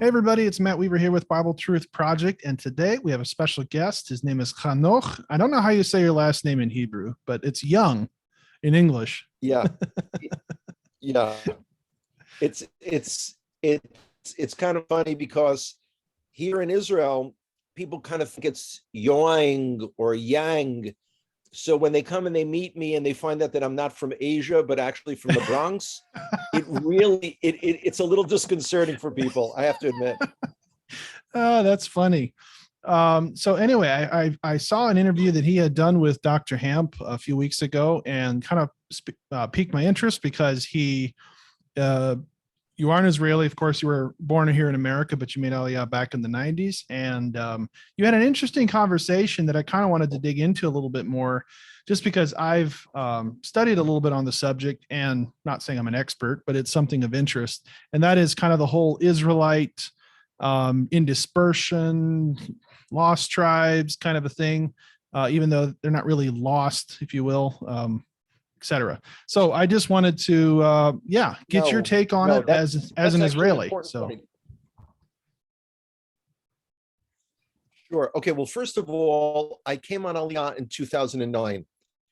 Hey everybody, it's Matt Weaver here with Bible Truth Project, and today we have a special guest. His name is Hanoch. I don't know how you say your last name in Hebrew, but it's Young in English. Yeah, yeah. It's kind of funny because here in Israel, people kind of think it's Yoang or Yang. So when they come and they meet me and they find out that I'm not from Asia, but actually from the Bronx, it's a little disconcerting for people, I have to admit. Oh, that's funny. So anyway, I saw an interview that he had done with Dr. Hamp a few weeks ago and kind of piqued my interest because you aren't Israeli. Of course, you were born here in America, but you made Aliyah back in the 90s. And you had an interesting conversation that I kind of wanted to dig into a little bit more, just because I've studied a little bit on the subject, and not saying I'm an expert, but it's something of interest. And that is kind of the whole Israelite in dispersion, lost tribes kind of a thing, even though they're not really lost, if you will. Etc. So I just wanted to, get your take on it as an Israeli. So, point. Sure. Okay. Well, first of all, I came on Aliyah in 2009.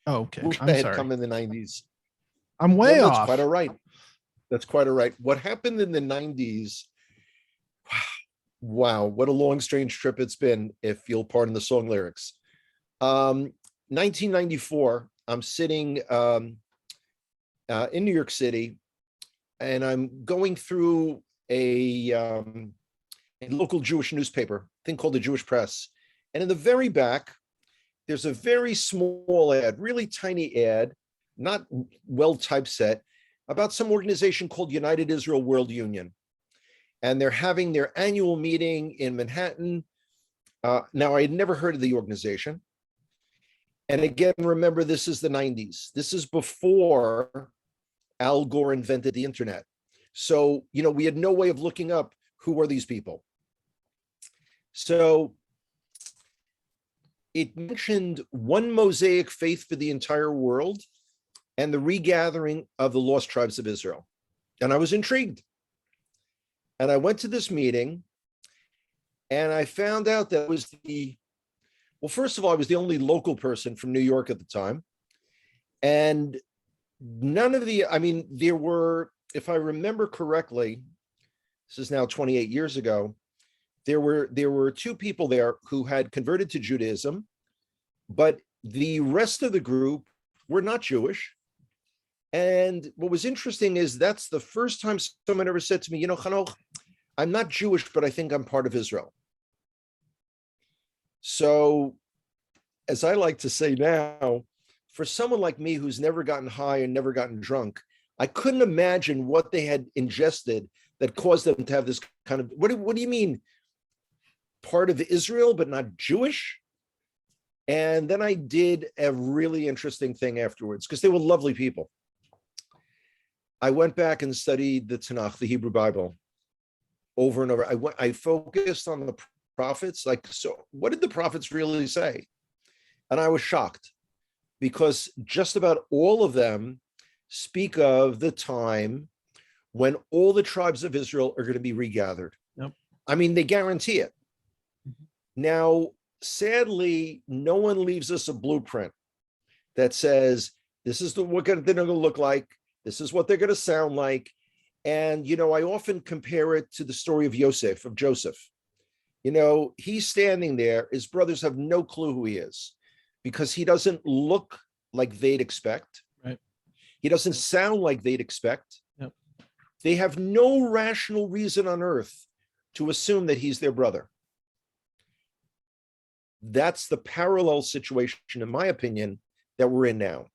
Oh, okay. Wish I had come in the 90s. I'm way off. That's quite all right. That's quite all right. What happened in the 90s? Wow, what a long, strange trip it's been, if you'll pardon the song lyrics. 1994. I'm sitting in New York City, and I'm going through a local Jewish newspaper, thing called the Jewish Press. And in the very back, there's a very small ad, really tiny ad, not well typeset, about some organization called United Israel World Union. And they're having their annual meeting in Manhattan. Now, I had never heard of the organization. And again, remember, this is the 90s. This is before Al Gore invented the internet. So, we had no way of looking up who are these people. So it mentioned one Mosaic faith for the entire world and the regathering of the lost tribes of Israel. And I was intrigued. And I went to this meeting, and I found out that first of all, I was the only local person from New York at the time. And there were, if I remember correctly, this is now 28 years ago, there were two people there who had converted to Judaism, but the rest of the group were not Jewish. And what was interesting is that's the first time someone ever said to me, Hanoch, I'm not Jewish, but I think I'm part of Israel. So, as I like to say now, for someone like me who's never gotten high and never gotten drunk, I couldn't imagine what they had ingested that caused them to have this kind of, what do you mean, part of Israel, but not Jewish? And then I did a really interesting thing afterwards, because they were lovely people. I went back and studied the Tanakh, the Hebrew Bible, over and over. I focused on the prophets. So what did the prophets really say? And I was shocked, because just about all of them speak of the time when all the tribes of Israel are going to be regathered. Yep. They guarantee it. Mm-hmm. Now, sadly, no one leaves us a blueprint that says, this is what they're going to look like. This is what they're going to sound like. And, I often compare it to the story of Joseph. He's standing there. His brothers have no clue who he is, because he doesn't look like they'd expect. Right. He doesn't sound like they'd expect. Yep. They have no rational reason on earth to assume that he's their brother. That's the parallel situation, in my opinion, that we're in now.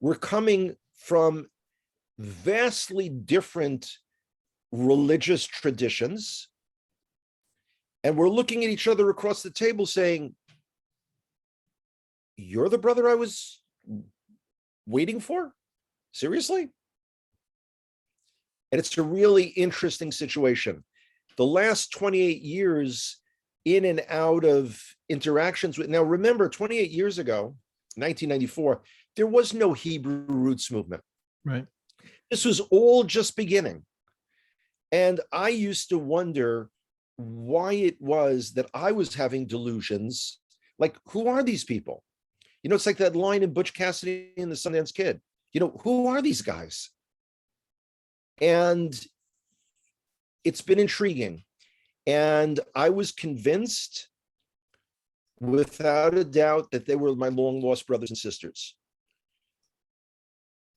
We're coming from vastly different religious traditions, and we're looking at each other across the table saying, you're the brother I was waiting for? Seriously? And it's a really interesting situation. The last 28 years in and out of interactions with, now remember, 28 years ago, 1994, there was no Hebrew roots movement. Right. This was all just beginning. And I used to wonder why it was that I was having delusions. Like, who are these people? It's like that line in Butch Cassidy and the Sundance Kid. Who are these guys? And it's been intriguing. And I was convinced, without a doubt, that they were my long lost brothers and sisters.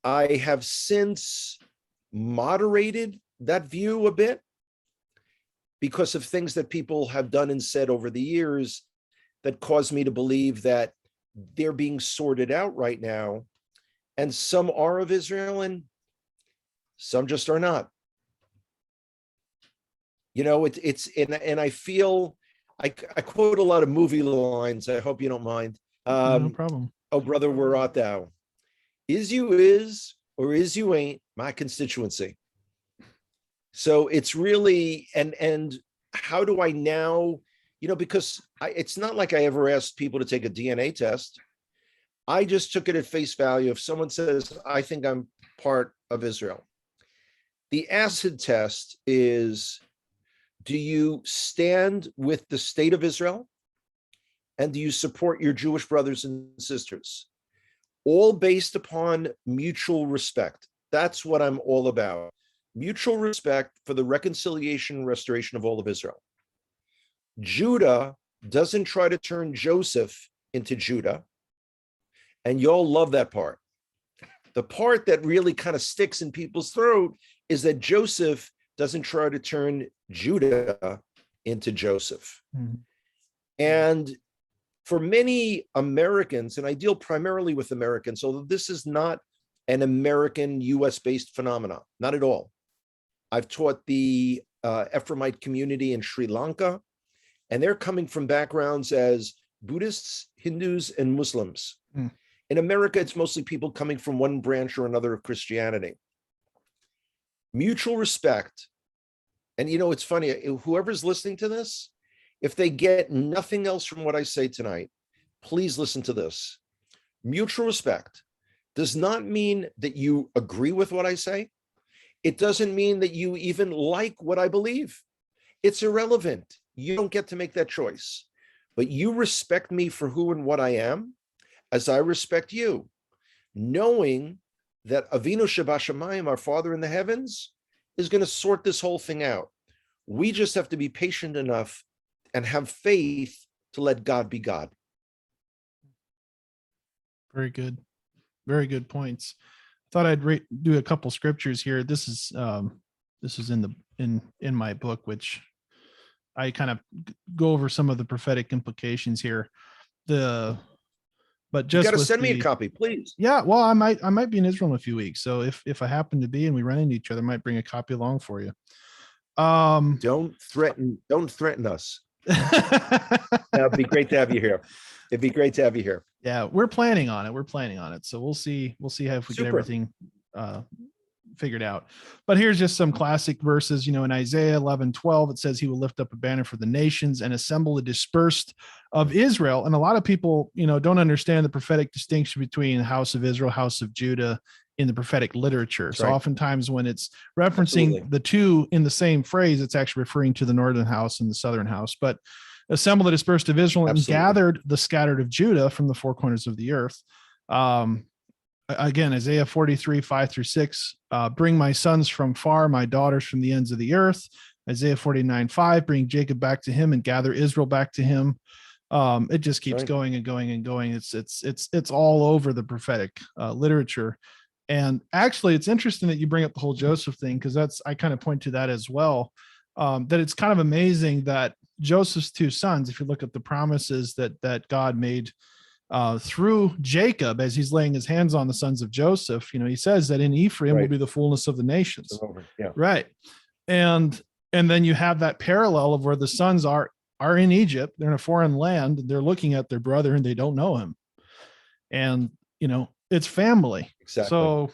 I have since moderated that view a bit because of things that people have done and said over the years that caused me to believe that they're being sorted out right now. And some are of Israel and some just are not. And I feel, I quote a lot of movie lines. I hope you don't mind. No problem. Oh, brother, where art thou? Is you is, or is you ain't my constituency. So it's really, and how do I now, because it's not like I ever asked people to take a DNA test. I just took it at face value. If someone says, I think I'm part of Israel, the acid test is, do you stand with the state of Israel? And do you support your Jewish brothers and sisters? All based upon mutual respect. That's what I'm all about. Mutual respect for the reconciliation and restoration of all of Israel. Judah doesn't try to turn Joseph into Judah. And y'all love that part. The part that really kind of sticks in people's throat is that Joseph doesn't try to turn Judah into Joseph. Mm-hmm. And for many Americans, and I deal primarily with Americans, although this is not an American US-based phenomenon, not at all. I've taught the Ephraimite community in Sri Lanka, and they're coming from backgrounds as Buddhists, Hindus, and Muslims. Mm. In America, it's mostly people coming from one branch or another of Christianity. Mutual respect. And it's funny, whoever's listening to this, if they get nothing else from what I say tonight, please listen to this. Mutual respect does not mean that you agree with what I say. It doesn't mean that you even like what I believe. It's irrelevant. You don't get to make that choice. But you respect me for who and what I am, as I respect you, knowing that Avinu Shebashamayim, our Father in the heavens, is going to sort this whole thing out. We just have to be patient enough and have faith to let God be God. Very good. Very good points. Thought I'd do a couple scriptures here. This is in my book, which I kind of go over some of the prophetic implications here. But just you got to send me a copy, please. Yeah, well, I might be in Israel in a few weeks, so if I happen to be and we run into each other, I might bring a copy along for you. Don't threaten us. It'd be great to have you here. It'd be great to have you here. Yeah, we're planning on it. So we'll see how if we get everything figured out. But here's just some classic verses. In Isaiah 11:12, it says he will lift up a banner for the nations and assemble the dispersed of Israel. And a lot of people, don't understand the prophetic distinction between house of Israel, house of Judah in the prophetic literature. That's so right. Oftentimes when it's referencing the two in the same phrase, it's actually referring to the northern house and the southern house. But assemble the dispersed of Israel and gathered the scattered of Judah from the four corners of the earth. Again, Isaiah 43:5-6, bring my sons from far, my daughters from the ends of the earth. Isaiah 49:5, bring Jacob back to him and gather Israel back to him. It just keeps going and going and going. It's all over the prophetic literature. And actually, it's interesting that you bring up the whole Joseph thing, because I kind of point to that as well. That it's kind of amazing that Joseph's two sons, if you look at the promises that God made through Jacob as he's laying his hands on the sons of Joseph, he says that in Ephraim will be the fullness of the nations. Yeah. Right. And then you have that parallel of where the sons are in Egypt, they're in a foreign land, they're looking at their brother and they don't know him. And, it's family. Exactly. So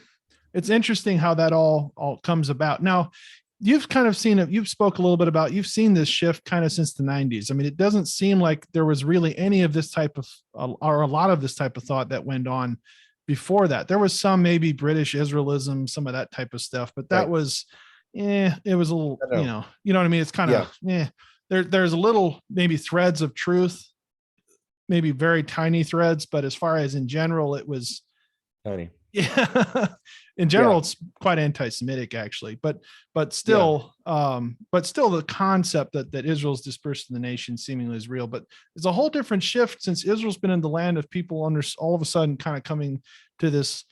it's interesting how that all comes about. Now, you've kind of seen it. You've spoke a little bit about, you've seen this shift kind of since the 90s. I mean, it doesn't seem like there was really any of this type of, or a lot of this type of thought that went on before that. There was some maybe British Israelism, some of that type of stuff, but that was, it was a little, you know what I mean? It's kind of, there's a little maybe threads of truth, maybe very tiny threads, but as far as in general, it was Tony. yeah. In general, it's quite anti-Semitic actually, but still the concept that Israel's dispersed in the nation seemingly is real. But there's a whole different shift since Israel's been in the land of people under all of a sudden kind of coming to this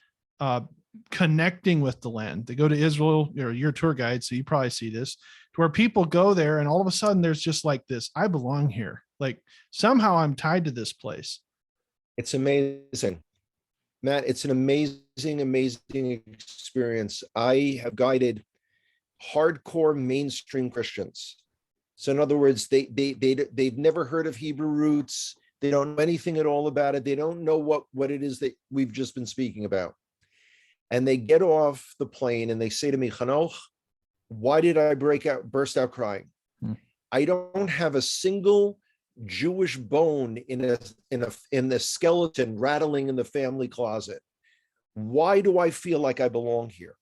connecting with the land. They go to Israel, you're a tour guide, so you probably see this, to where people go there and all of a sudden there's just like this, I belong here. Like somehow I'm tied to this place. It's amazing. Matt, it's an amazing experience. I have guided hardcore mainstream Christians. So in other words, they've never heard of Hebrew roots. They don't know anything at all about it. They don't know what it is that we've just been speaking about. And they get off the plane and they say to me, Hanoch, why did I burst out crying? I don't have a single Jewish bone in the skeleton rattling in the family closet. Why do I feel like I belong here?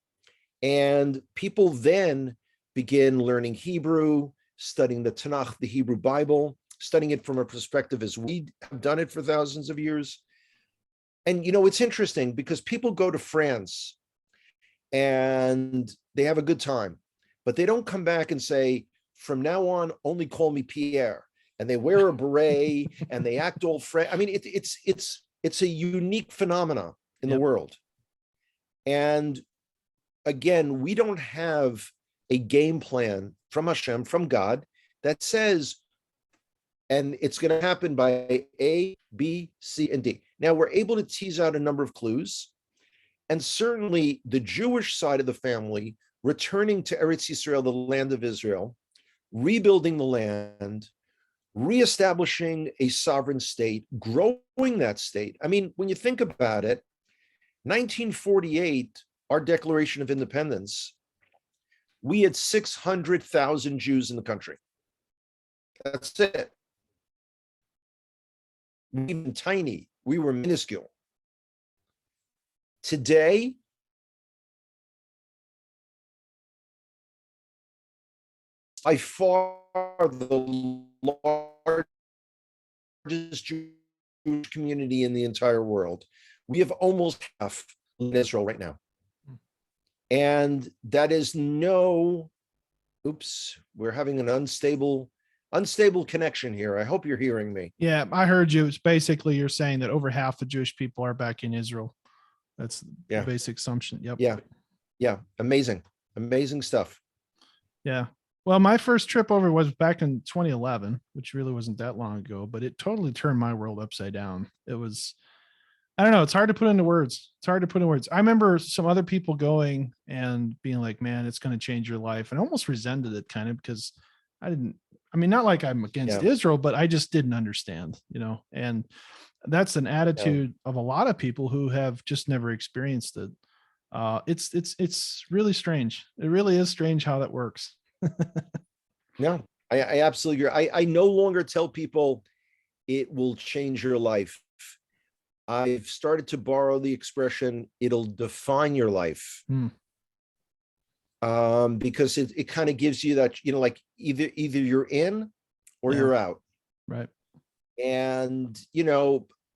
And people then begin learning Hebrew, studying the Tanakh, the Hebrew Bible, studying it from a perspective as we have done it for thousands of years. And it's interesting because people go to France and they have a good time, but they don't come back and say, from now on, only call me Pierre. And they wear a beret and they act all French. I mean, it's a unique phenomena in the world. And again, we don't have a game plan from Hashem, from God, that says, and it's going to happen by A, B, C, and D. Now we're able to tease out a number of clues. And certainly the Jewish side of the family returning to Eretz Yisrael, the land of Israel, rebuilding the land, reestablishing a sovereign state, growing that state. I mean, when you think about it, 1948, our Declaration of Independence, we had 600,000 Jews in the country. That's it. We were tiny. We were minuscule. Today, by far the largest Jewish community in the entire world. We have almost half in Israel right now. And that is we're having an unstable connection here. I hope you're hearing me. Yeah, I heard you. It's basically you're saying that over half the Jewish people are back in Israel. That's the basic assumption. Yep. Yeah. Amazing stuff. Yeah. Well, my first trip over was back in 2011, which really wasn't that long ago, but it totally turned my world upside down. It was, I don't know. It's hard to put into words. I remember some other people going and being like, man, it's going to change your life. And I almost resented it kind of because not like I'm against Israel, but I just didn't understand, and that's an attitude of a lot of people who have just never experienced it. It's really strange. It really is strange how that works. No, I absolutely agree. I no longer tell people it will change your life. I've started to borrow the expression, it'll define your life. Because it kind of gives you that, like either you're in or you're out. Right. And,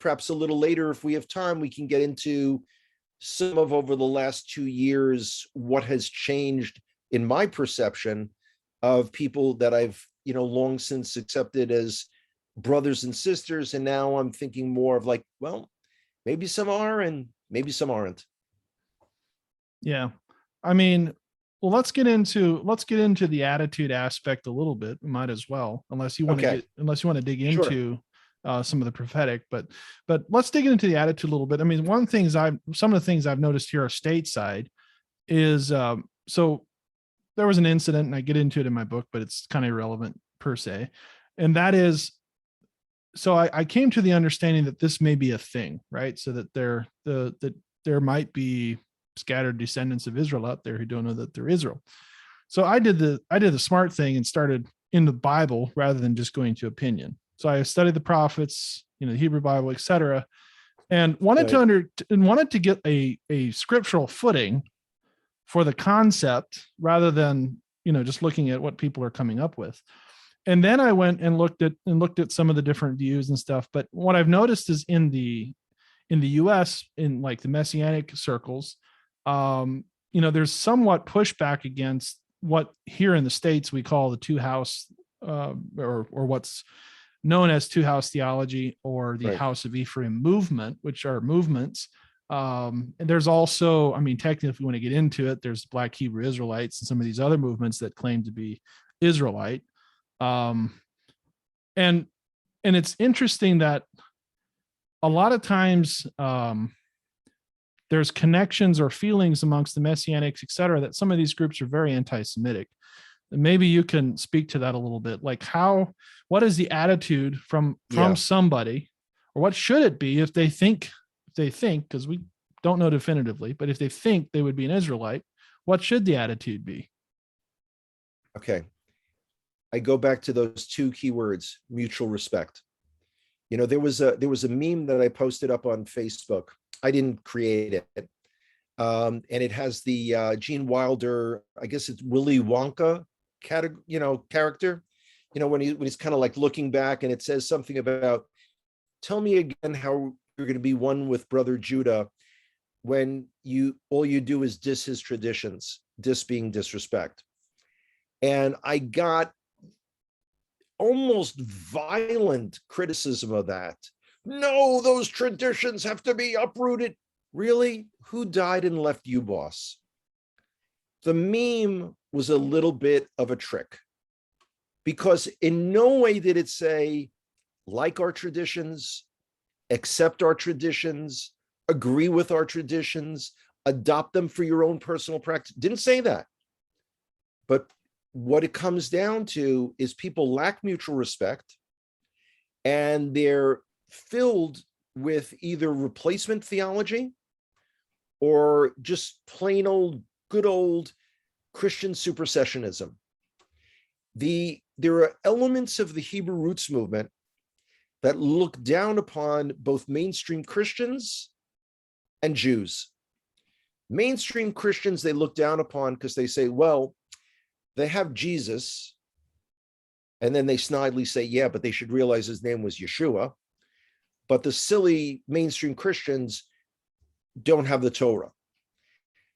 perhaps a little later, if we have time, we can get into some of over the last 2 years, what has changed in my perception of people that I've, long since accepted as brothers and sisters. And now I'm thinking more of like, well, maybe some are and maybe some aren't. Yeah. I mean, well, let's get into the attitude aspect a little bit. We might as well, unless you want to dig into some of the prophetic, but let's dig into the attitude a little bit. I mean, some of the things I've noticed here stateside is, so there was an incident, and I get into it in my book, but it's kind of irrelevant per se. And that is, so I came to the understanding that this may be a thing, right? So that there might be scattered descendants of Israel out there who don't know that they're Israel. So I did the smart thing and started in the Bible rather than just going to opinion. So I studied the prophets, the Hebrew Bible, etc., and wanted to get a scriptural footing for the concept rather than just looking at what people are coming up with. And then I went and looked at some of the different views and stuff. But what I've noticed is in the US, in like the Messianic circles, there's somewhat pushback against what here in the States we call the two house, or what's known as two house theology, or the Right. House of Ephraim movement, which are movements. And there's also, I mean, technically, if we want to get into it, there's Black Hebrew Israelites and some of these other movements that claim to be Israelite. Um, and and it's interesting that a lot of times, there's connections or feelings amongst the Messianics, et cetera, that some of these groups are very anti-Semitic. And maybe you can speak to that a little bit. Like what is the attitude from Yeah. somebody, or what should it be if they think, because we don't know definitively, but if they think they would be an Israelite, what should the attitude be? Okay. I go back to those two key words, mutual respect. There was a meme that I posted up on Facebook. I didn't create it. And it has the Gene Wilder, I guess it's Willy Wonka character, when he's kind of like looking back, and it says something about, tell me again how you're going to be one with brother Judah when all you do is diss his traditions, diss being disrespect. And I got almost violent criticism of that. No, those traditions have to be uprooted. Really? Who died and left you, boss? The meme was a little bit of a trick, because in no way did it say, like our traditions, accept our traditions, agree with our traditions, adopt them for your own personal practice. Didn't say that. But what it comes down to is people lack mutual respect, and they're filled with either replacement theology or just plain old, good old Christian supersessionism. There are elements of the Hebrew roots movement that look down upon both mainstream Christians and Jews. Mainstream Christians, they look down upon because they say, well, they have Jesus, and then they snidely say, yeah, but they should realize his name was Yeshua. But the silly mainstream Christians don't have the Torah.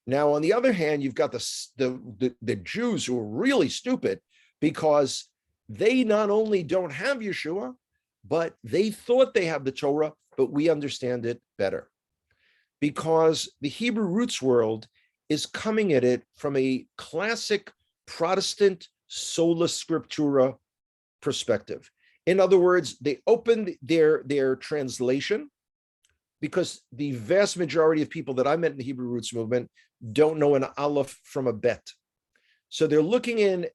Now, on the other hand, you've got the Jews who are really stupid, because they not only don't have Yeshua, but they thought they have the Torah, but we understand it better. Because the Hebrew roots world is coming at it from a classic Protestant sola scriptura perspective. In other words, they opened their translation, because the vast majority of people that I met in the Hebrew roots movement don't know an aleph from a bet. So they're looking in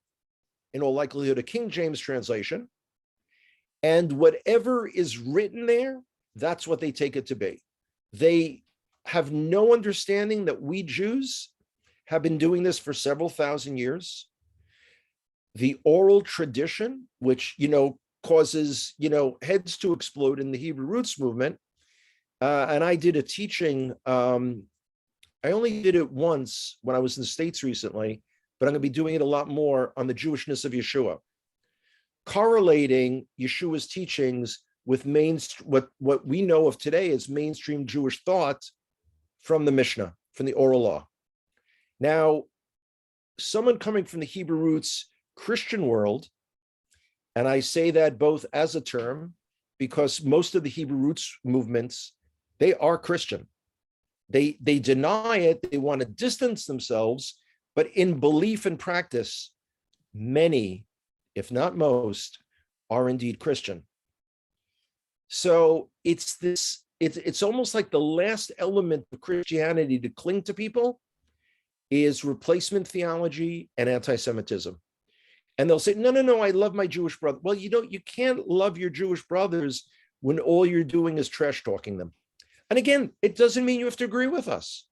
all likelihood, a King James translation, and whatever is written there, that's what they take it to be. They have no understanding that we Jews have been doing this for several thousand years. The oral tradition, which, causes, heads to explode in the Hebrew roots movement. And I did a teaching. I only did it once when I was in the States recently, but I'm going to be doing it a lot more on the Jewishness of Yeshua, correlating Yeshua's teachings with what we know of today as mainstream Jewish thought from the Mishnah, from the oral law. Now, someone coming from the Hebrew roots Christian world, and I say that both as a term, because most of the Hebrew roots movements, they are Christian. They deny it. They want to distance themselves, but in belief and practice, many, if not most, are indeed Christian. So it's almost like the last element of Christianity to cling to people is replacement theology and anti-Semitism. And they'll say, no, I love my Jewish brother. Well, you can't love your Jewish brothers when all you're doing is trash talking them. And again, it doesn't mean you have to agree with us.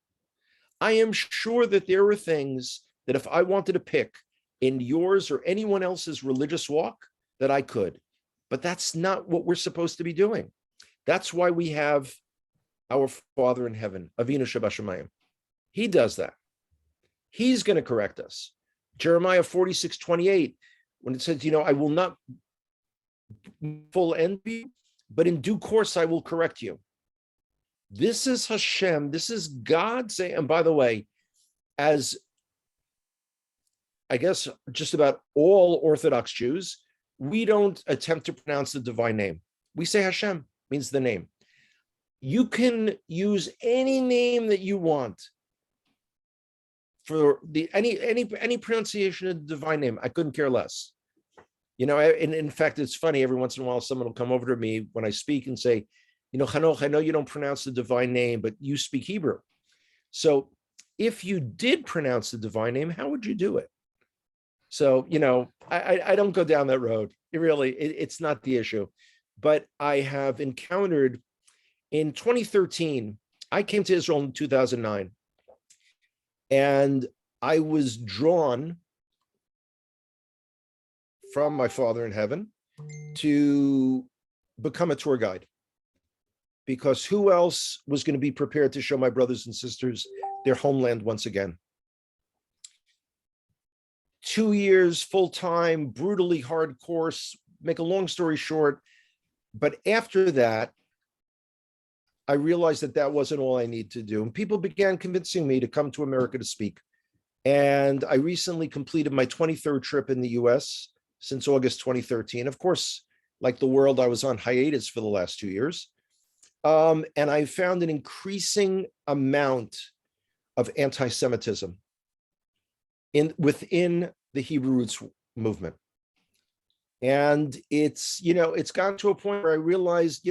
I am sure that there are things that if I wanted to pick in yours or anyone else's religious walk, that I could. But that's not what we're supposed to be doing. That's why we have our Father in heaven, Avinu Shabashamayim. He does that. He's going to correct us. Jeremiah 46:28, when it says, I will not full envy, but in due course I will correct you. This is Hashem. This is God saying, and by the way, as I guess just about all Orthodox Jews, we don't attempt to pronounce the divine name. We say Hashem, means the name. You can use any name that you want for any pronunciation of the divine name. I couldn't care less. In fact, it's funny, every once in a while, someone will come over to me when I speak and say, Hanoch, I know you don't pronounce the divine name, but you speak Hebrew. So if you did pronounce the divine name, how would you do it? So, I don't go down that road. It's not the issue. But I have encountered in 2013, I came to Israel in 2009, and I was drawn from my Father in heaven to become a tour guide, because who else was going to be prepared to show my brothers and sisters their homeland once again? 2 years full-time, brutally hard course, make a long story short. But after that, I realized that wasn't all I need to do. And people began convincing me to come to America to speak. And I recently completed my 23rd trip in the US since August 2013. Of course, like the world, I was on hiatus for the last 2 years. And I found an increasing amount of anti-Semitism within the Hebrew roots movement. And it's gotten to a point where I realized,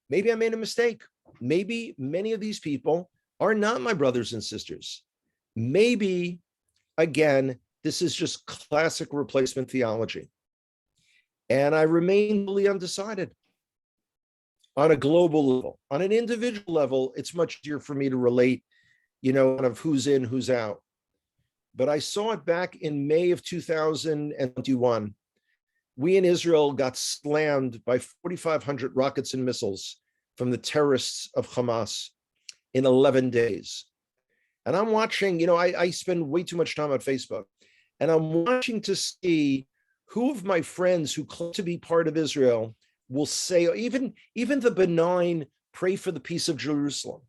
maybe I made a mistake. Maybe many of these people are not my brothers and sisters. Maybe, again, this is just classic replacement theology. And I remain really undecided. On a global level, on an individual level, it's much easier for me to relate, kind of who's in, who's out. But I saw it back in May of 2021. We in Israel got slammed by 4,500 rockets and missiles from the terrorists of Hamas in 11 days. And I'm watching, I spend way too much time on Facebook, and I'm watching to see who of my friends who claim to be part of Israel will say, even the benign, pray for the peace of Jerusalem.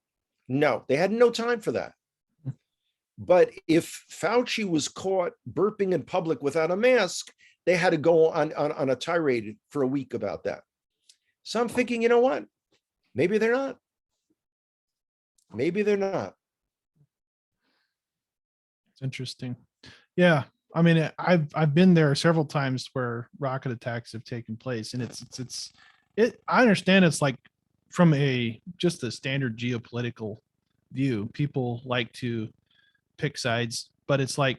No, they had no time for that. But if Fauci was caught burping in public without a mask, they had to go on a tirade for a week about that. So I'm thinking, you know what? Maybe they're not. Maybe they're not. It's interesting. Yeah. I mean, I've been there several times where rocket attacks have taken place, and I understand it's like from just a standard geopolitical view, people like to pick sides, but it's like,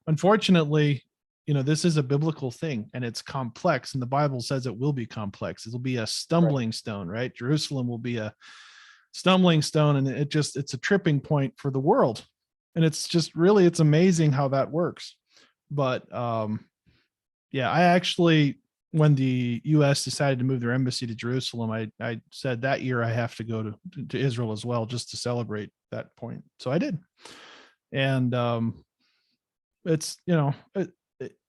unfortunately, this is a biblical thing, and it's complex, and the Bible says it will be complex. It'll be a stumbling stone, right? Jerusalem will be a stumbling stone, and it's a tripping point for the world. And it's just really, it's amazing how that works. But yeah, I actually, when the U.S. decided to move their embassy to Jerusalem, I said that year I have to go to Israel as well, just to celebrate that point. So I did. And it's,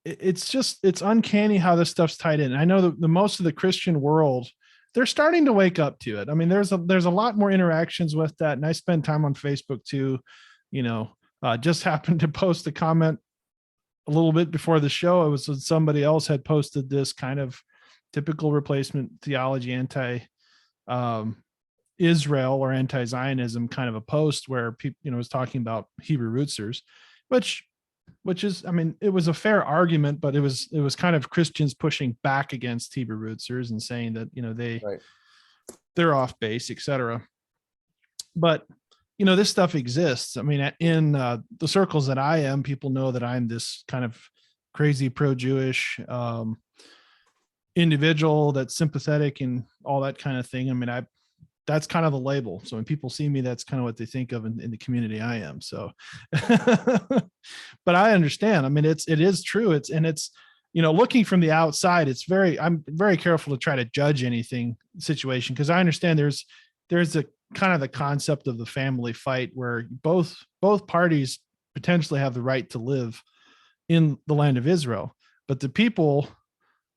it's uncanny how this stuff's tied in. I know that the most of the Christian world, they're starting to wake up to it. I mean, there's a lot more interactions with that. And I spend time on Facebook too, just happened to post a comment a little bit before the show. It was when somebody else had posted this kind of typical replacement theology, Israel or anti-Zionism kind of a post where people, was talking about Hebrew rootsers, which is, I mean, it was a fair argument, but it was kind of Christians pushing back against Hebrew rootsers and saying that, they're off base, etc. But, this stuff exists. I mean, in the circles that I am, people know that I'm this kind of crazy pro-Jewish individual that's sympathetic and all that kind of thing. I mean, that's kind of the label. So when people see me, that's kind of what they think of in the community I am. So, but I understand. I mean, it is true. It's looking from the outside, I'm very careful to try to judge anything situation, because I understand there's a kind of the concept of the family fight where both parties potentially have the right to live in the land of Israel. But the people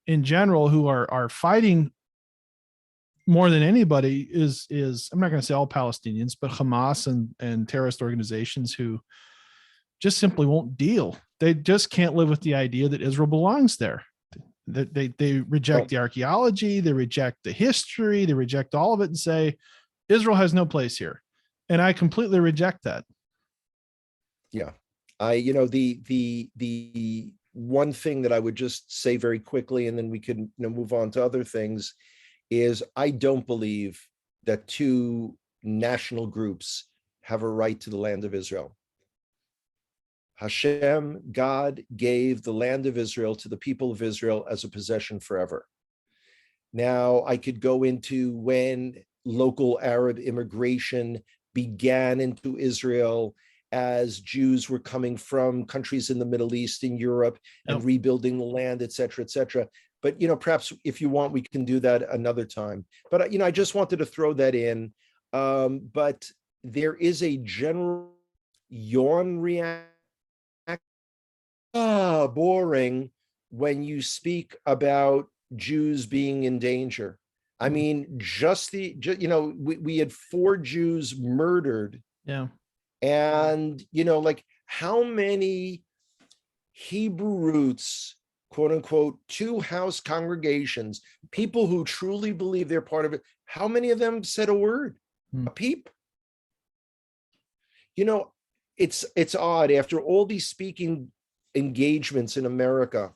in general who are fighting more than anybody is I'm not going to say all Palestinians, but Hamas and terrorist organizations who just simply won't deal. They just can't live with the idea that Israel belongs there. They reject the archaeology, they reject the history, they reject all of it and say Israel has no place here. And I completely reject that. Yeah. The one thing that I would just say very quickly, and then we can move on to other things, is I don't believe that two national groups have a right to the land of Israel. Hashem, God, gave the land of Israel to the people of Israel as a possession forever. Now, I could go into when local Arab immigration began into Israel as Jews were coming from countries in the Middle East and Europe and rebuilding the land, et cetera, et cetera. But, perhaps if you want, we can do that another time. But, I just wanted to throw that in. But there is a general yawn reaction. Boring when you speak about Jews being in danger. I mean, we had 4 Jews murdered. Yeah. And, like how many Hebrew roots, quote unquote, 2 house congregations, people who truly believe they're part of it, how many of them said a word, a peep? It's odd. After all these speaking engagements in America,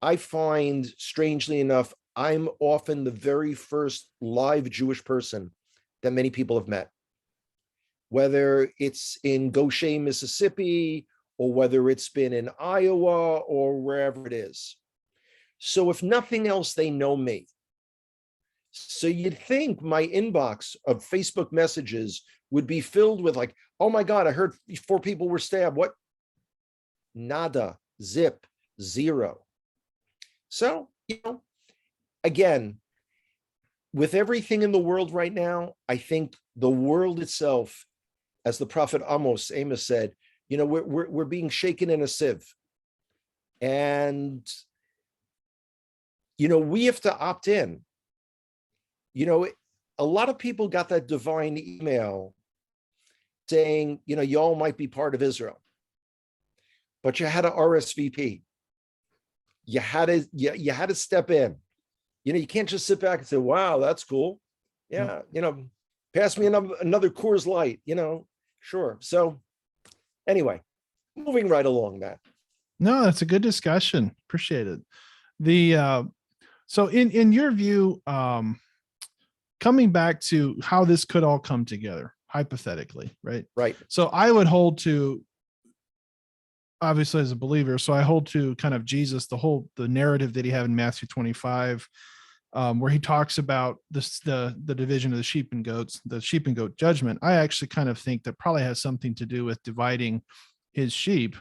I find, strangely enough, I'm often the very first live Jewish person that many people have met, whether it's in Goshen, Mississippi, or whether it's been in Iowa or wherever it is. So if nothing else, they know me. So you'd think my inbox of Facebook messages would be filled with like, oh my God, I heard 4 people were stabbed. What? Nada, zip, 0. So, again, with everything in the world right now, I think the world itself, as the prophet Amos said, we're being shaken in a sieve. And, we have to opt in. A lot of people got that divine email saying, y'all might be part of Israel, but you had to RSVP. You had to step in. You can't just sit back and say, wow, that's cool. Yeah. Pass me another Coors Light, sure. So anyway, moving right along, Matt. No, that's a good discussion. Appreciate it. So in your view, coming back to how this could all come together, hypothetically, right? Right. So I would hold to, obviously as a believer, so I hold to kind of Jesus, the narrative that he had in Matthew 25, where he talks about the division of the sheep and goats, the sheep and goat judgment. I actually kind of think that probably has something to do with dividing his sheep,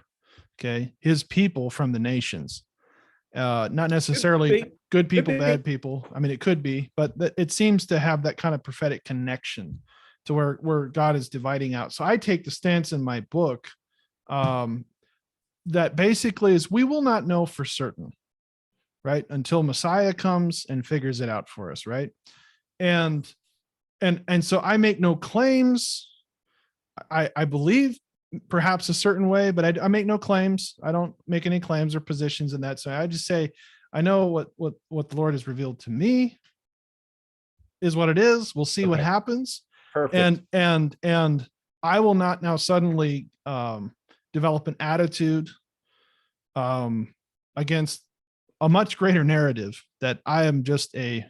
his people from the nations. Not necessarily good people, bad people. I mean, it could be, but it seems to have that kind of prophetic connection to where God is dividing out. So I take the stance in my book that basically is we will not know for certain, right, until Messiah comes and figures it out for us, right? And so I make no claims. I believe perhaps a certain way, but I make no claims. I don't make any claims or positions in that. So I just say, I know what the Lord has revealed to me is what it is. We'll see what happens. Perfect. And I will not now suddenly develop an attitude against a much greater narrative that I am just a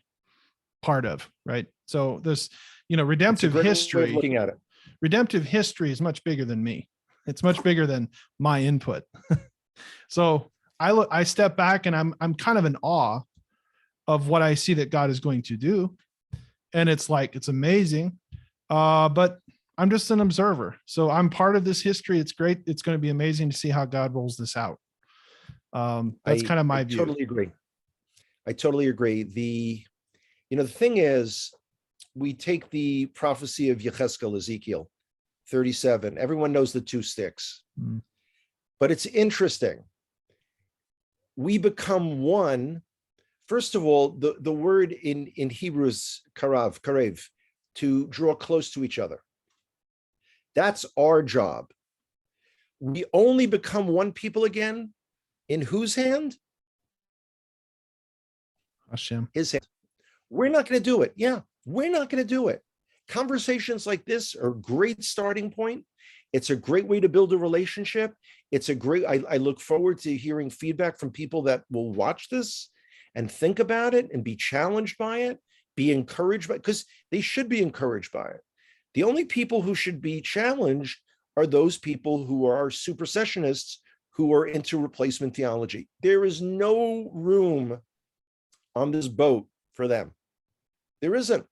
part of, right? So this, redemptive history, looking at it. Redemptive history is much bigger than me. It's much bigger than my input. So I step back and I'm kind of in awe of what I see that God is going to do. And it's amazing. But I'm just an observer. So I'm part of this history. It's great. It's going to be amazing to see how God rolls this out. That's kind of my view. I totally agree. The thing is, we take the prophecy of Yechezkel, Ezekiel 37. Everyone knows the 2 sticks, but it's interesting. we become one. First of all, the word in Hebrew is karev, to draw close to each other. That's our job. We only become one people again. In whose hand? Hashem. His hand. We're not going to do it. Yeah, we're not going to do it. Conversations like this are a great starting point. It's a great way to build a relationship. It's a great, I look forward to hearing feedback from people that will watch this and think about it and be challenged by it, be encouraged by it, because they should be encouraged by it. The only people who should be challenged are those people who are supersessionists, who are into replacement theology. There is no room on this boat for them. There isn't.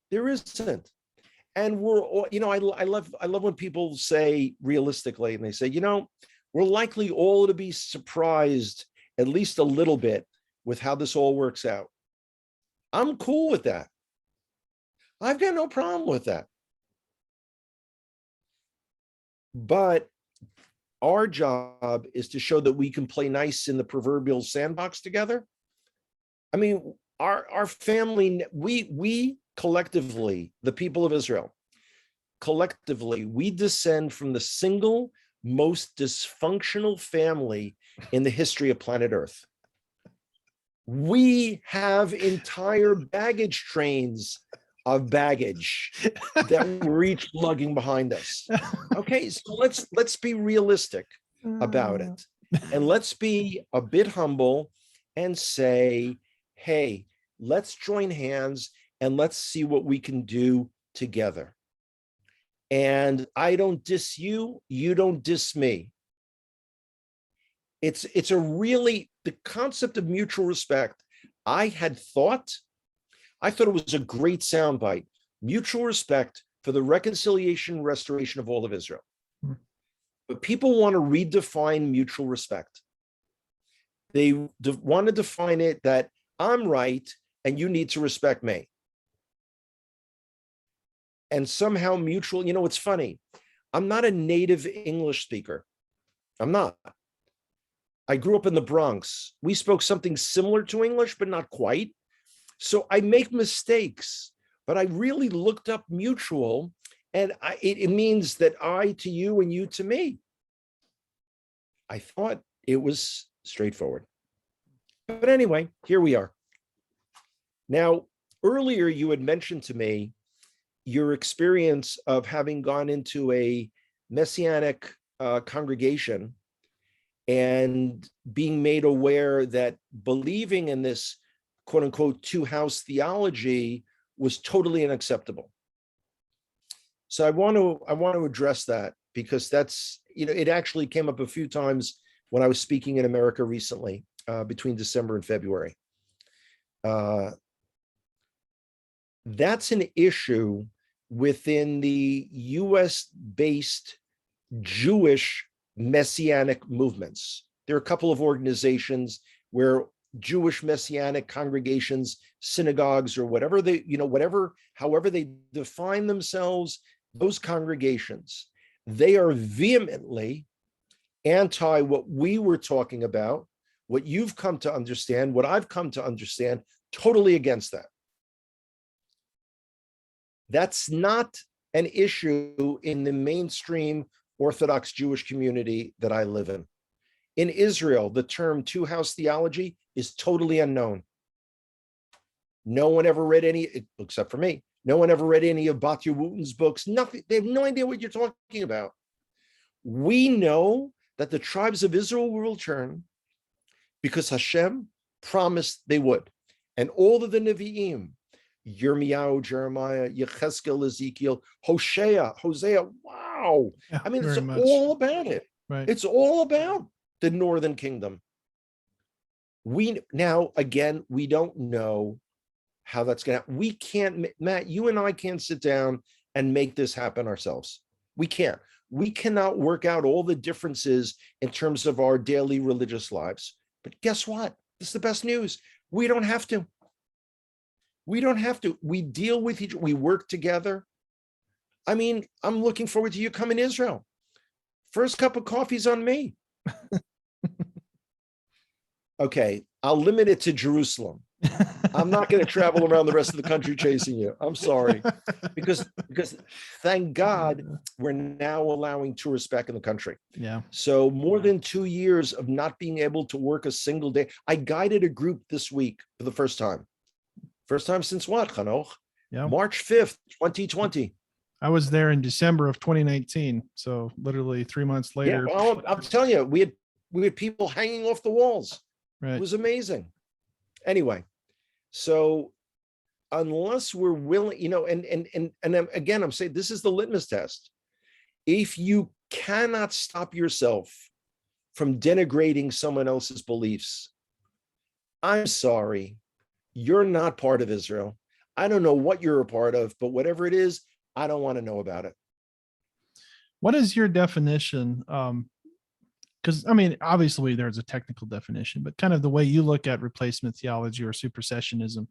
There isn't. And we're all, I love when people say realistically, and they say, we're likely all to be surprised at least a little bit with how this all works out. I'm cool with that. I've got no problem with that. But our job is to show that we can play nice in the proverbial sandbox together. I mean, our family, we collectively, the people of Israel, collectively, we descend from the single most dysfunctional family in the history of planet Earth. We have entire baggage trains of baggage that we're each lugging behind us. Okay, so let's be realistic about it. And let's be a bit humble and say, hey, let's join hands and let's see what we can do together. And I don't diss you, you don't diss me. It's a really, the concept of mutual respect, I thought it was a great soundbite. Mutual respect for the reconciliation and restoration of all of Israel. But people want to redefine mutual respect. They want to define it that I'm right and you need to respect me. And somehow mutual, it's funny. I'm not a native English speaker. I'm not. I grew up in the Bronx. We spoke something similar to English, but not quite. So I make mistakes, but I really looked up mutual, and it means that I to you and you to me. I thought it was straightforward. But anyway, here we are. Now, earlier you had mentioned to me your experience of having gone into a Messianic congregation and being made aware that believing in this quote unquote two-house theology was totally unacceptable. So I want to address that, because that's, it actually came up a few times when I was speaking in America recently, between December and February. That's an issue within the US-based Jewish Messianic movements. There are a couple of organizations where Jewish Messianic congregations, synagogues, or whatever they, however they define themselves, those congregations, they are vehemently anti what we were talking about, what you've come to understand, what I've come to understand, totally against that. That's not an issue in the mainstream Orthodox Jewish community that I live in. In Israel, the term two-house theology is totally unknown. No one ever read any, except for me, no one ever read any of Batya Wooten's books, nothing. They have no idea what you're talking about. We know that the tribes of Israel will return because Hashem promised they would. And all of the Nevi'im, Yirmiyahu, Jeremiah, Yechezkel, Ezekiel, Hosea, wow. Yeah, I mean, it's very much. all about it. Right. It's all about the Northern Kingdom. Now, again, we don't know how that's going to, we can't, Matt, you and I can't sit down and make this happen ourselves. We can't. We cannot work out all the differences in terms of our daily religious lives. But guess what? This is the best news. We don't have to. We don't have to. We deal with each other. We work together. I mean, I'm looking forward to you coming to Israel. First cup of coffee's on me. Okay, I'll limit it to Jerusalem. I'm not going to travel around the rest of the country chasing you. I'm sorry. Because thank God we're now allowing tourists back in the country. Yeah. So more than 2 years of not being able to work a single day. I guided a group this week for the first time. First time since what, Hanoch? Yeah. March 5th, 2020. I was there in December of 2019. So literally 3 months Yeah, later. well, I'm telling you, we had people hanging off the walls. Right. It was amazing. Anyway, so unless we're willing, and again, I'm saying this is the litmus test. If you cannot stop yourself from denigrating someone else's beliefs, I'm sorry, you're not part of Israel. I don't know what you're a part of, but whatever it is, I don't want to know about it. What is your definition? Because I mean, obviously there's a technical definition, but kind of the way you look at replacement theology or supersessionism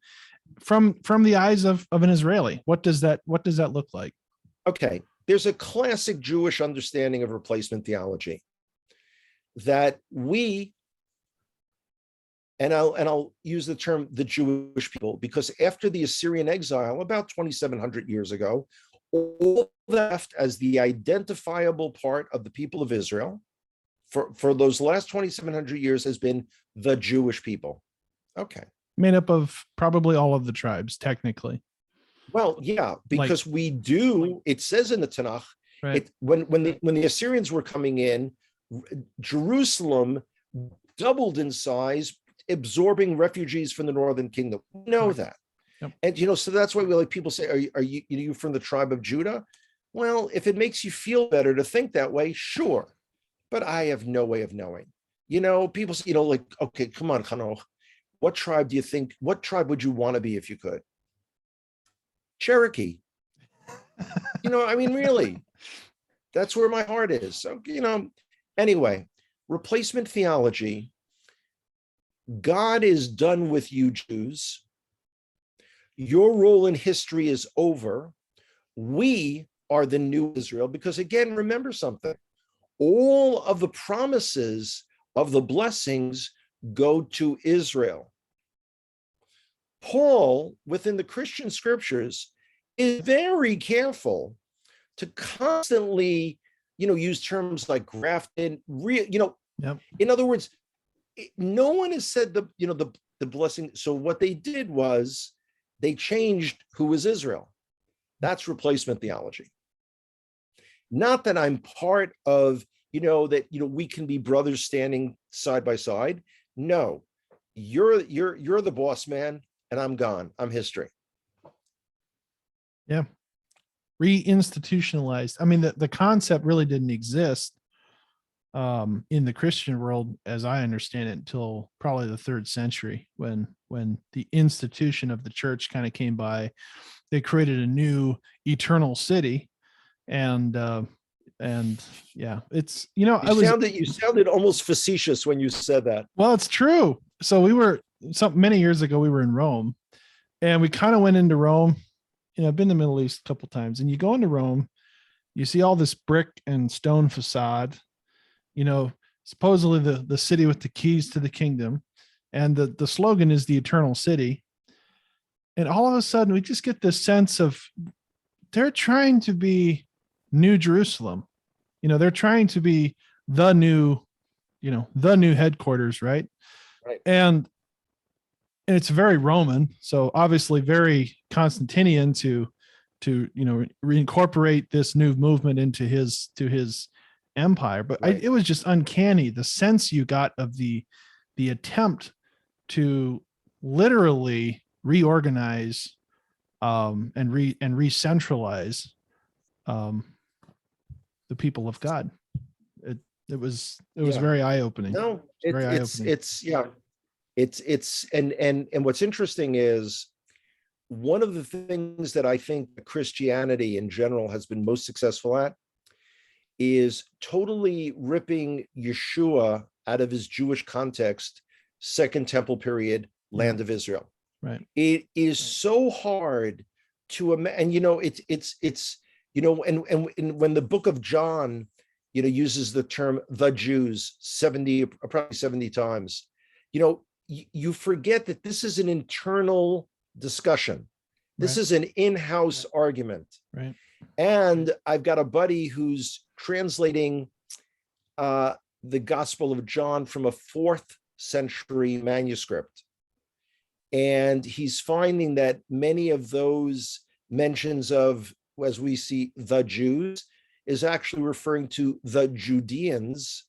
from the eyes of an Israeli, what does that look like? Okay, there's a classic Jewish understanding of replacement theology that we, and I'll use the term the Jewish people, because after the Assyrian exile about 2,700 years ago, all left as the identifiable part of the people of Israel for those last 2,700 years has been the Jewish people. Okay. Made up of probably all of the tribes, technically. Well, yeah, because it says in the Tanakh, right. When the Assyrians were coming in, Jerusalem doubled in size, absorbing refugees from the northern kingdom. We know that. Yep. And so that's why people say, are you from the tribe of Judah? Well, if it makes you feel better to think that way, sure. But I have no way of knowing. People say, like, okay, come on, Hanoch. What tribe would you want to be if you could? Cherokee. I mean, really, that's where my heart is. So, anyway, replacement theology. God is done with you Jews. Your role in history is over. We are the new Israel, because again, remember something. All of the promises of the blessings go to Israel. Paul, within the Christian scriptures, is very careful to constantly, use terms like grafted, Yep. In other words, no one has said the blessing. So what they did was they changed who was Israel. That's replacement theology. Not that I'm part of, we can be brothers standing side by side. No, you're the boss man, and I'm gone. I'm history. Yeah. Reinstitutionalized. I mean, the concept really didn't exist in the Christian world, as I understand it, until probably the 3rd century, when the institution of the church kind of came by. They created a new eternal city, and yeah, it's you sounded almost facetious when you said that. Well, it's true. So many years ago, we were in Rome, and we kind of went into Rome. I've been to the Middle East a couple of times, and you go into Rome, you see all this brick and stone facade, supposedly the city with the keys to the kingdom, and the slogan is the eternal city. And all of a sudden we just get this sense of they're trying to be New Jerusalem. They're trying to be the new headquarters, right? Right. And it's very Roman, so obviously very Constantinian to reincorporate this new movement into his empire. But right. it was just uncanny, the sense you got of the attempt to literally reorganize and re-centralize the people of God. It was very eye-opening. No, and what's interesting is one of the things that I think Christianity in general has been most successful at is totally ripping Yeshua out of his Jewish context, Second Temple period, land of Israel. Right. It is so hard to imagine, and when the book of John, uses the term the Jews approximately 70 times, you forget that this is an internal discussion. This Right. is an in-house argument. Right. And I've got a buddy who's translating the Gospel of John from a 4th century manuscript. And he's finding that many of those mentions of, as we see, the Jews, is actually referring to the Judeans.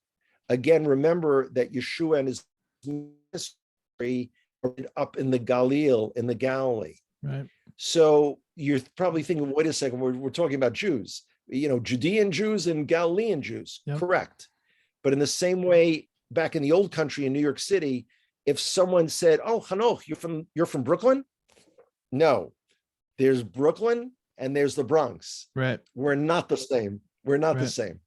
Again, remember that Yeshua and his ministry are up in the Galilee. Right. So you're probably thinking, wait a second, we're talking about Jews, Judean Jews and Galilean Jews. Yep. Correct. But in the same way, back in the old country in New York City, if someone said, "Oh, Hanoch, you're from Brooklyn?" No, there's Brooklyn and there's the Bronx. Right. We're not the same. We're not the same.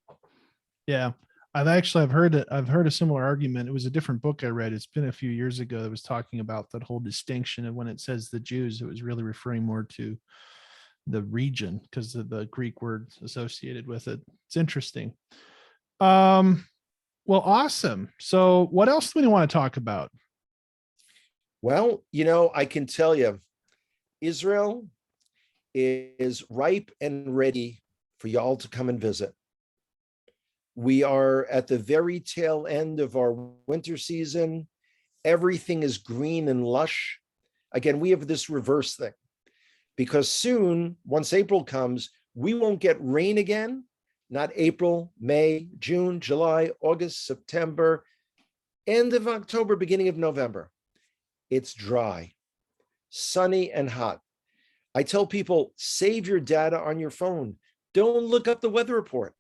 Yeah. I've heard a similar argument. It was a different book I read. It's been a few years ago that was talking about that whole distinction. And when it says the Jews, it was really referring more to the region because of the Greek words associated with it. It's interesting. Well, awesome. So what else do we want to talk about? Well, I can tell you, Israel is ripe and ready for y'all to come and visit. We are at the very tail end of our winter season. Everything is green and lush. Again, we have this reverse thing because soon, once April comes, we won't get rain again. Not April, May, June, July, August, September, end of October, beginning of November. It's dry, sunny, and hot. I tell people, save your data on your phone. Don't look up the weather report.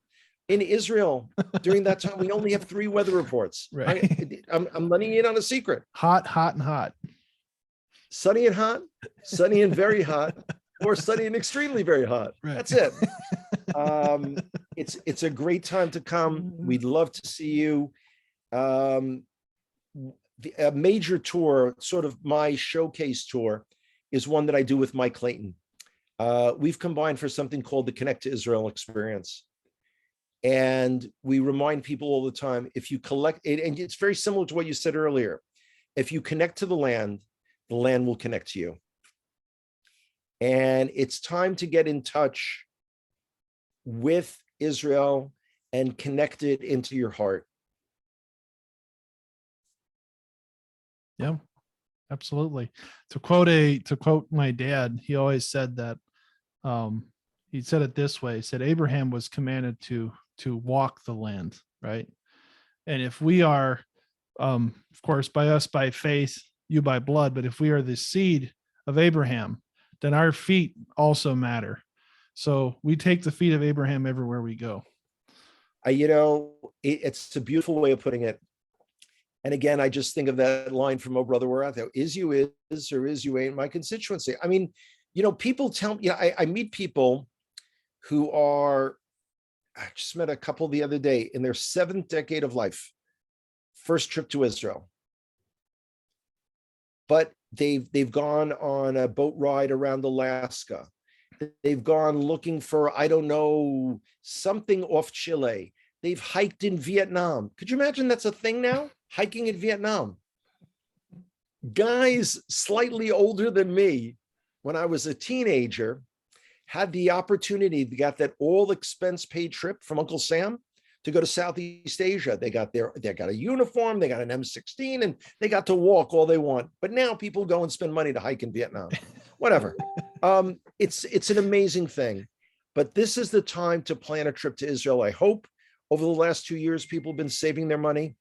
In Israel, during that time, we only have 3 weather reports. Right. I'm letting you in on a secret. Hot, hot, and hot. Sunny and hot, sunny and very hot, or sunny and extremely very hot. Right. That's it. It's a great time to come. We'd love to see you. A major tour, sort of my showcase tour, is one that I do with Mike Clayton. We've combined for something called the Connect to Israel experience. And we remind people all the time, if you collect it, and it's very similar to what you said earlier, if you connect to the land will connect to you. And it's time to get in touch with Israel and connect it into your heart. Yeah, absolutely. To quote my dad, he always said that, he said it this way, he said, Abraham was commanded to walk the land, right? And if we are, of course, by us by faith, you by blood, but if we are the seed of Abraham, then our feet also matter. So we take the feet of Abraham everywhere we go. It's a beautiful way of putting it. And again, I just think of that line from Oh Brother, Where Art Thou? Is you is, or is you ain't my constituency. I mean, people tell me, I meet people who are, I just met a couple the other day in their 7th decade of life, first trip to Israel. But they've gone on a boat ride around Alaska. They've gone looking for, I don't know, something off Chile. They've hiked in Vietnam. Could you imagine that's a thing now? Hiking in Vietnam. Guys slightly older than me, when I was a teenager, had the opportunity, they got that all expense paid trip from Uncle Sam to go to Southeast Asia. They got a uniform, they got an M16, and they got to walk all they want. But now people go and spend money to hike in Vietnam. Whatever. It's an amazing thing. But this is the time to plan a trip to Israel. I hope over the last 2 years, people have been saving their money.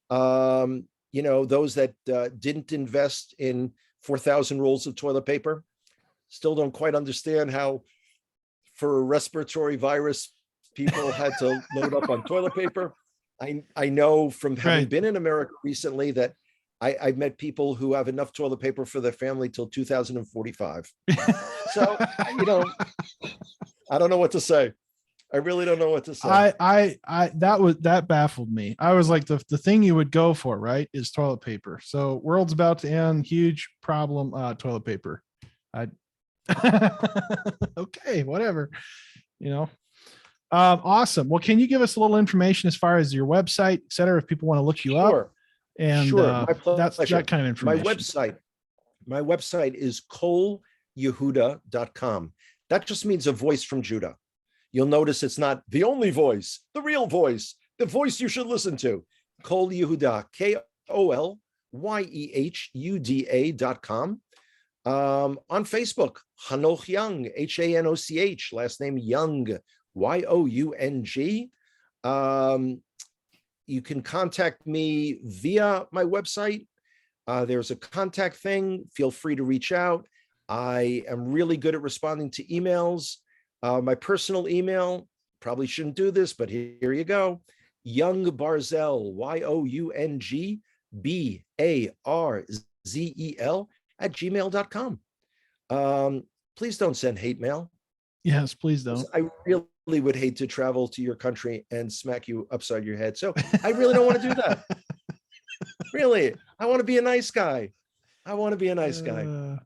Those that didn't invest in 4,000 rolls of toilet paper still don't quite understand how, for a respiratory virus, people had to load up on toilet paper. I know from having been in America recently that I've met people who have enough toilet paper for their family till 2045. So, I don't know what to say. I really don't know what to say. That baffled me. I was like, the thing you would go for, right, is toilet paper. So world's about to end, huge problem, toilet paper. Okay, whatever, awesome. Well, can you give us a little information as far as your website, et cetera, if people want to look you up? And Sure, my that's pleasure. that kind of My information. website is kolyehuda.com. That just means a voice from Judah. You'll notice it's not the only voice, the real voice, the voice you should listen to. Kol Yehuda, KOLYEHUDA.com. On Facebook, Hanoch Young, HANOCH, last name Young, YOUNG. You can contact me via my website. There's a contact thing. Feel free to reach out. I am really good at responding to emails. My personal email, probably shouldn't do this, but here you go. Young Barzel, YOUNGBARZEL @gmail.com. Please don't send hate mail. Yes, please don't. I really would hate to travel to your country and smack you upside your head. So I really don't want to do that. Really, I want to be a nice guy. I want to be a nice guy.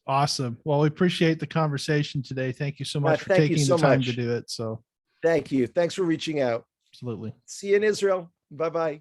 Awesome. Well, we appreciate the conversation today. Thank you so much for Thank you taking the so time to much. do it. So Thank you. Thanks for reaching out. absolutely. See you in Israel. Bye-bye.